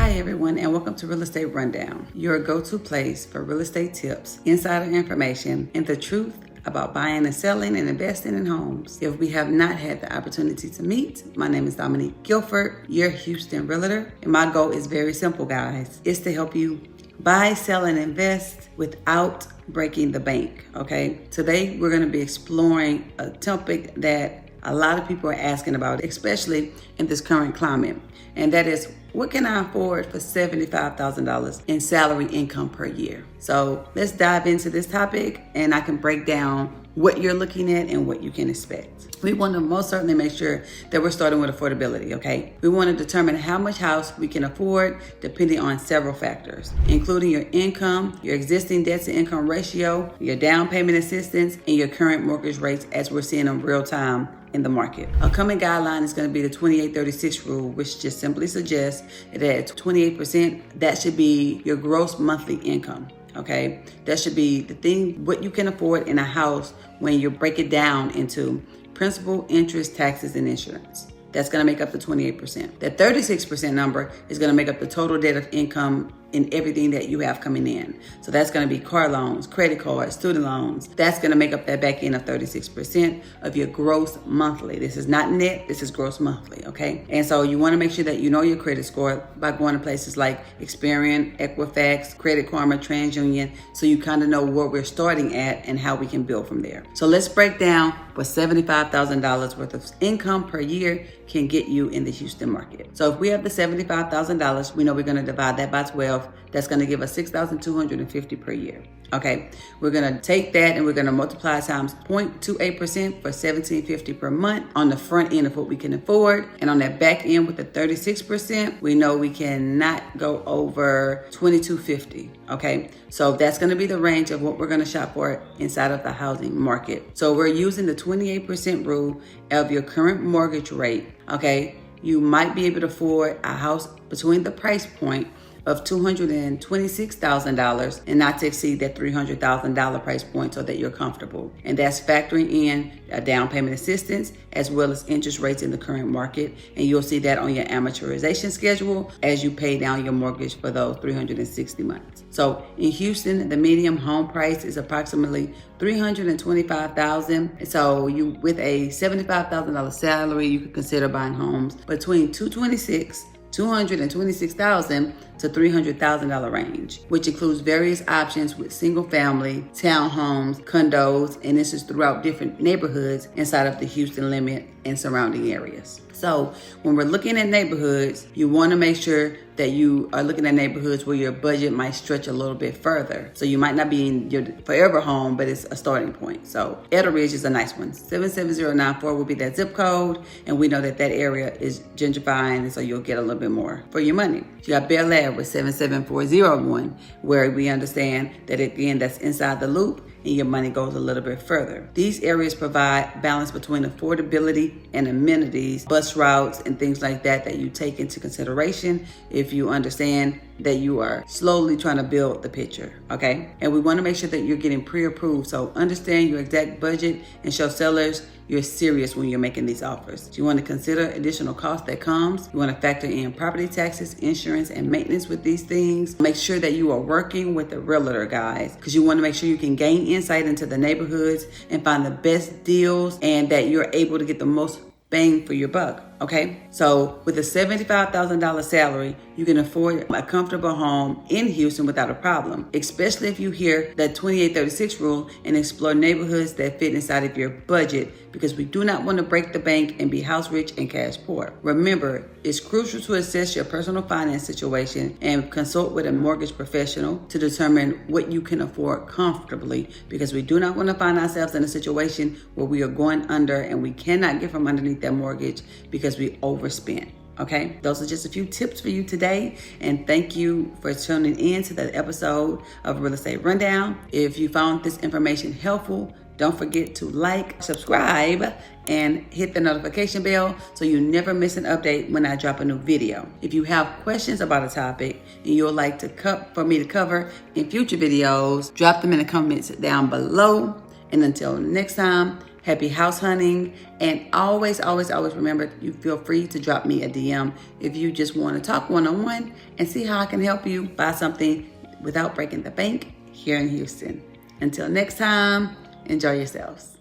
Hi everyone, and welcome to Real Estate Rundown, your go-to place for real estate tips, insider information, and the truth about buying and selling and investing in homes. If we have not had the opportunity to meet, my name is Dominique Gilford, your Houston realtor, and my goal is very simple, guys. It's to help you buy, sell, and invest without breaking the bank, okay? Today, we're gonna be exploring a topic that a lot of people are asking about, especially in this current climate, and that is, what can I afford for $75,000 in salary income per year? So let's dive into this topic, and I can break down what you're looking at and what you can expect. We want to most certainly make sure that we're starting with affordability, okay? We want to determine how much house we can afford depending on several factors, including your income, your existing debt to income ratio, your down payment assistance, and your current mortgage rates as we're seeing in real time in the market. A common guideline is going to be the 28-36 rule, which just simply suggests that at 28%, that should be your gross monthly income. Okay, that should be the thing, what you can afford in a house when you break it down into principal, interest, taxes, and insurance. That's going to make up the 28%. That 36% number is going to make up the total debt of income in everything that you have coming in. So that's going to be car loans, credit cards, student loans. That's going to make up that back end of 36% of your gross monthly. This is not net, this is gross monthly, okay? And so you want to make sure that you know your credit score by going to places like Experian, Equifax, Credit Karma, TransUnion, so you kind of know where we're starting at and how we can build from there. So let's break down what $75,000 worth of income per year can get you in the Houston market. So if we have the $75,000, we know we're going to divide that by 12. That's going to give us $6,250 per year. Okay, we're going to take that and we're going to multiply times 0.28% for $1,750 per month on the front end of what we can afford. And on that back end with the 36%, we know we cannot go over $2,250. Okay, so that's going to be the range of what we're going to shop for inside of the housing market. So we're using the 28% rule of your current mortgage rate. Okay, you might be able to afford a house between the price point of $226,000 and not to exceed that $300,000 price point so that you're comfortable. And that's factoring in a down payment assistance as well as interest rates in the current market. And you'll see that on your amortization schedule as you pay down your mortgage for those 360 months. So in Houston, the median home price is approximately $325,000. So you, with a $75,000 salary, you could consider buying homes between $226,000 to $300,000 range, which includes various options with single family, townhomes, condos, and this is throughout different neighborhoods inside of the Houston limit and surrounding areas. So when we're looking at neighborhoods, you want to make sure that you are looking at neighborhoods where your budget might stretch a little bit further. So you might not be in your forever home, but it's a starting point. So Etta Ridge is a nice one. 77094 will be that zip code. And we know that that area is gentrifying, and so you'll get a little bit more for your money. You got Bel Air with 77401, where we understand that, again, that's inside the loop, and your money goes a little bit further. These areas provide balance between affordability and amenities, bus routes, and things like that that you take into consideration if you understand that you are slowly trying to build the picture, okay? And we want to make sure that you're getting pre-approved. So understand your exact budget and show sellers you're serious when you're making these offers. You want to consider additional costs that comes. You want to factor in property taxes, insurance, and maintenance with these things. Make sure that you are working with a realtor, guys, because you want to make sure you can gain insight into the neighborhoods and find the best deals and that you're able to get the most bang for your buck, okay? So with a $75,000 salary, you can afford a comfortable home in Houston without a problem, especially if you hear that 28-36 rule and explore neighborhoods that fit inside of your budget, because we do not want to break the bank and be house rich and cash poor. Remember, it's crucial to assess your personal finance situation and consult with a mortgage professional to determine what you can afford comfortably, because we do not want to find ourselves in a situation where we are going under and we cannot get from underneath that mortgage because we overspent. Okay, those are just a few tips for you today, and thank you for tuning in to the episode of Real Estate Rundown. If you found this information helpful, don't forget to like, subscribe, and hit the notification bell so you never miss an update when I drop a new video. If you have questions about a topic and you would like for me to cover in future videos, drop them in the comments down below. And until next time, Happy house hunting. And always, always, always remember, you feel free to drop me a DM if you just want to talk one-on-one and see how I can help you buy something without breaking the bank here in Houston. Until next time, enjoy yourselves.